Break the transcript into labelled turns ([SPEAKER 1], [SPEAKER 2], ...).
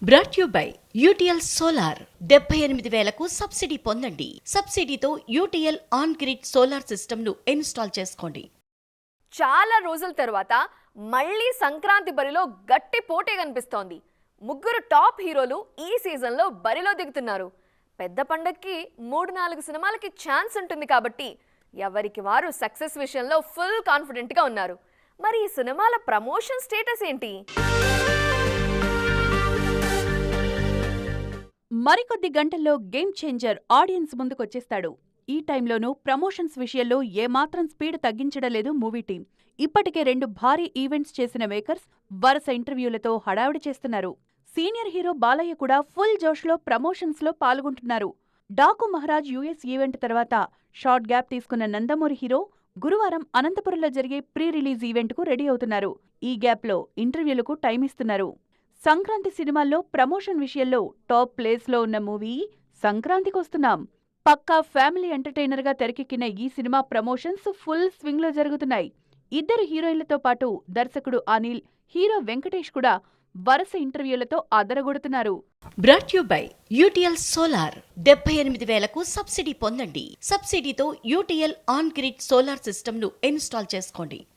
[SPEAKER 1] Brought you by UTL solar 78,000కు subsidy పొందండి. సబ్సిడీతో యూటీఎల్ ఆన్ గ్రిడ్ సోలార్ సిస్టమ్ను ఇన్స్టాల్ చేసుకోండి.
[SPEAKER 2] చాలా రోజుల తర్వాత మళ్ళీ సంక్రాంతి బరిలో గట్టి పోటీ కనిపిస్తోంది. ముగ్గురు టాప్ హీరోలు ఈ సీజన్లో బరిలో దిగుతున్నారు. పెద్ద పండక్కి 3-4 సినిమాలకి ఛాన్స్ ఉంటుంది కాబట్టి ఎవరికి వారు సక్సెస్ విషయంలో ఫుల్ కాన్ఫిడెంట్గా ఉన్నారు. మరి ఈ సినిమాల ప్రమోషన్ స్టేటస్ ఏంటి?
[SPEAKER 3] మరికొద్ది గంటల్లో గేమ్ చేంజర్ ఆడియన్స్ ముందుకొచ్చేస్తాడు. ఈ టైంలోనూ ప్రమోషన్స్ విషయంలో ఏమాత్రం స్పీడ్ తగ్గించడం లేదు మూవీ టీం. ఇప్పటికే 2 భారీ ఈవెంట్స్ చేసిన మేకర్స్ వరుస ఇంటర్వ్యూలతో హడావిడి చేస్తున్నారు. సీనియర్ హీరో బాలయ్య కూడా ఫుల్ జోష్లో ప్రమోషన్స్లో పాల్గొంటున్నారు. డాకు మహారాజ్ యూఎస్ ఈవెంట్ తర్వాత షార్ట్ గ్యాప్ తీసుకున్న నందమూరి హీరో గురువారం అనంతపురంలో జరిగే ప్రీ రిలీజ్ ఈవెంట్కు రెడీ అవుతున్నారు. ఈ గ్యాప్లో ఇంటర్వ్యూలకు టైం ఇస్తున్నారు. సంక్రాంతి సినిమాల్లో ప్రమోషన్ విషయంలో టాప్ ప్లేస్లో ఉన్న మూవీ సంక్రాంతికొస్తున్నాం. పక్కా ఫ్యామిలీ ఎంటర్టైనర్గా తెరకెక్కిన ఈ సినిమా ప్రమోషన్స్ ఫుల్ స్వింగ్లో జరుగుతున్నాయి. 2 హీరోయిన్లతో పాటు దర్శకుడు అనిల్, హీరో వెంకటేష్ కూడా వరుస ఇంటర్వ్యూలతో అదరగొడుతున్నారు.
[SPEAKER 1] Brought you by UTL solar 78,000కు సబ్సిడీ పొందండి. సబ్సిడీతో యూటీఎల్ ఆన్ గ్రిడ్ సోలార్ సిస్టమ్ను ఇన్స్టాల్ చేసుకోండి.